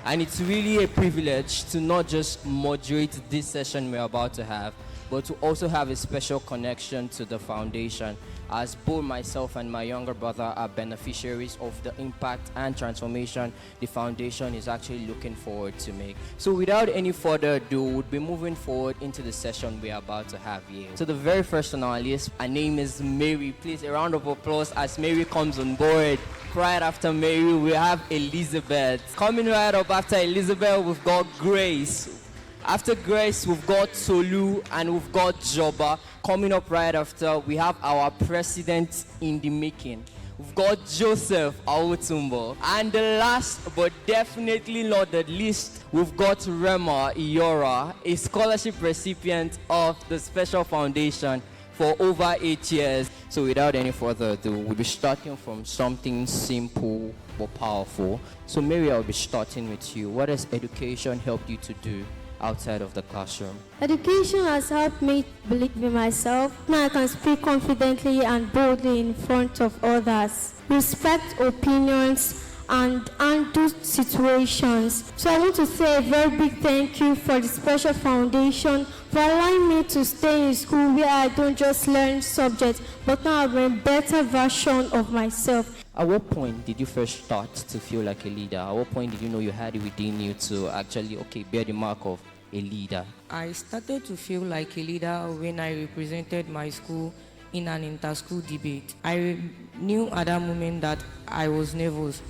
And it's really a privilege to not just moderate this session we're about to have, but to also have a special connection to the foundation, as both myself and my younger brother are beneficiaries of the impact and transformation the foundation is actually looking forward to make. So without any further ado, we'll be moving forward into the session we are about to have here. So the very first on our list, her name is Mary. Please, a round of applause as Mary comes on board. Right after Mary, we have Elizabeth. Coming right up after Elizabeth, we've got Grace. After Grace, we've got Tolu and we've got Joba. Coming up right after, we have our president in the making. We've got Joseph Awutumbo. And the last, but definitely not the least, we've got Rhema Iyora, a scholarship recipient of the Special Foundation for over 8 years. So without any further ado, we'll be starting from something simple but powerful. So Mary, I'll be starting with you. What has education helped you to do outside of the classroom? Education has helped me believe in myself. Now I can speak confidently and boldly in front of others, respect opinions, and handle situations. So I want to say a very big thank you for the Special Foundation for allowing me to stay in school where I don't just learn subjects, but now I'm a better version of myself. At what point did you first start to feel like a leader? At what point did you know you had it within you to actually, bear the mark of a leader? I started to feel like a leader when I represented my school in an inter-school debate. I knew at that moment that I was nervous,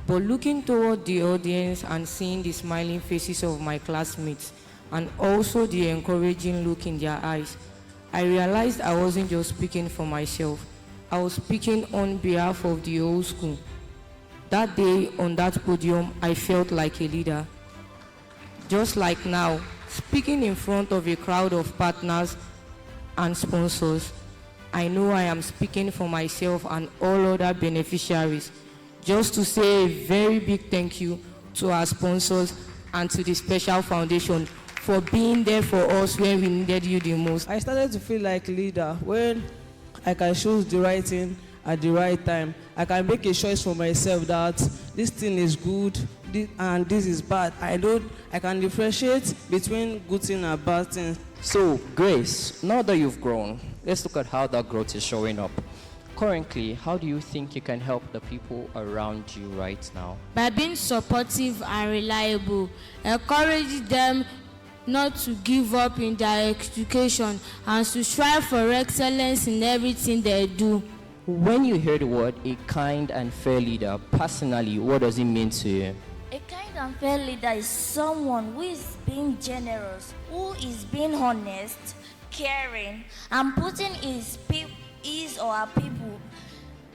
but looking toward the audience and seeing the smiling faces of my classmates and also the encouraging look in their eyes, I realized I wasn't just speaking for myself. I was speaking on behalf of the whole school. That day on that podium, I felt like a leader. Just like now, speaking in front of a crowd of partners and sponsors, I know I am speaking for myself and all other beneficiaries. Just to say a very big thank you to our sponsors and to the Special Foundation for being there for us when we needed you the most. I started to feel like a leader when I can choose the right thing at the right time. I can make a choice for myself that this thing is good and this is bad. I can differentiate between good thing and bad things. So, Grace, now that you've grown, let's look at how that growth is showing up. Currently, how do you think you can help the people around you right now? By being supportive and reliable, encourage them not to give up in their education and to strive for excellence in everything they do. When you hear the word a kind and fair leader, personally, what does it mean to you? A kind and fair leader is someone who is being generous, who is being honest, caring, and putting his or her people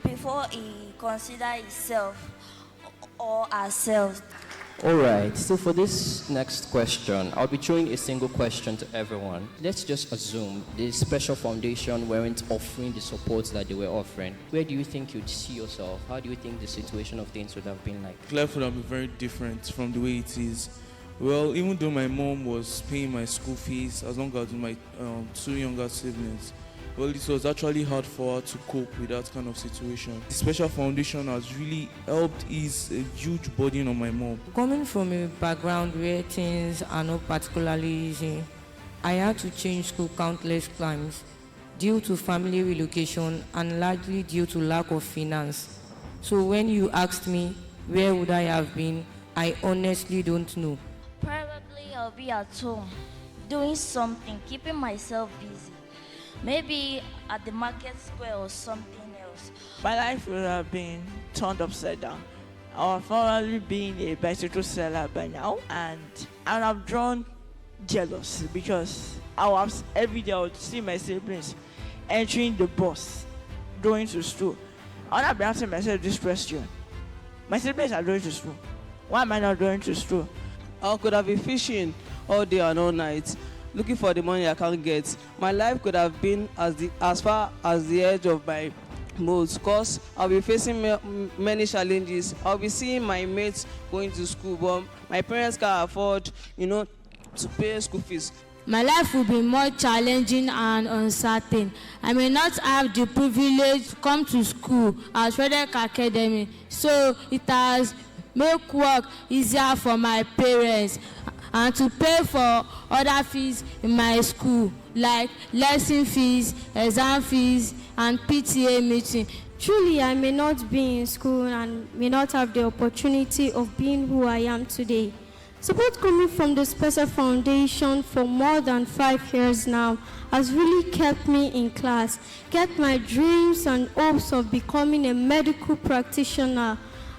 before he considers himself or herself. Alright, so for this next question, I'll be throwing a single question to everyone. Let's just assume the Special Foundation weren't offering the support that they were offering. Where do you think you'd see yourself? How do you think the situation of things would have been like? Life would have been very different from the way it is. Well, even though my mom was paying my school fees, as long as my two younger siblings, well, it was actually hard for her to cope with that kind of situation. The Special Foundation has really helped ease a huge burden on my mom. Coming from a background where things are not particularly easy, I had to change school countless times due to family relocation and largely due to lack of finance. So when you asked me where would I have been, I honestly don't know. Probably I'll be at home, doing something, keeping myself busy. Maybe at the market square or something else. My life would have been turned upside down. I would probably been a bicycle seller by now, and I would have drawn jealous because every day I would see my siblings entering the bus, going to school. I would have been asking myself this question: my siblings are going to school. Why am I not going to school? I could have been fishing all day and all night, looking for the money I can't get. My life could have been as far as the edge of my modes, because I'll be facing many challenges. I'll be seeing my mates going to school, but my parents can't afford, to pay school fees. My life will be more challenging and uncertain. I may not have the privilege to come to school at Frederick Academy, so it has make work easier for my parents, and to pay for other fees in my school, like lesson fees, exam fees, and PTA meeting. Truly, I may not be in school and may not have the opportunity of being who I am today. Support coming from the Special Foundation for more than 5 years now has really kept me in class, kept my dreams and hopes of becoming a medical practitioner.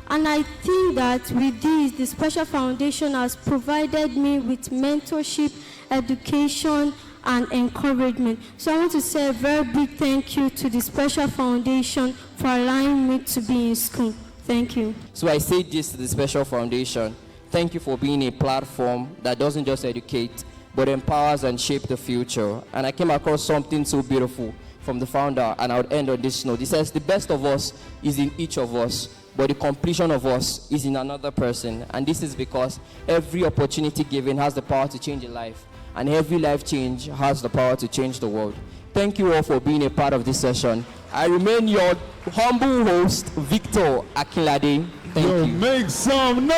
And I think that with this, the Special Foundation has provided me with mentorship, education, and encouragement. So I want to say a very big thank you to the Special Foundation for allowing me to be in school. Thank you. So I say this to the Special Foundation. Thank you for being a platform that doesn't just educate, but empowers and shapes the future. And I came across something so beautiful from the founder, and I would end on this note. He says, the best of us is in each of us, but the completion of us is in another person. And this is because every opportunity given has the power to change a life, and every life change has the power to change the world. Thank you all for being a part of this session. I remain your humble host, Victor Akinlade. Thank you. Make some noise!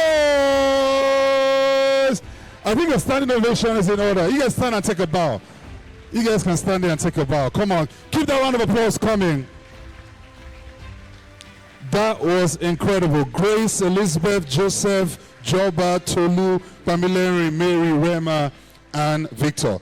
I think a standing ovation is in order. You guys stand and take a bow. You guys can stand there and take a bow. Come on, keep that round of applause coming. That was incredible. Grace, Elizabeth, Joseph, Joba, Tolu, Pamela, Mary, Rhema, and Victor.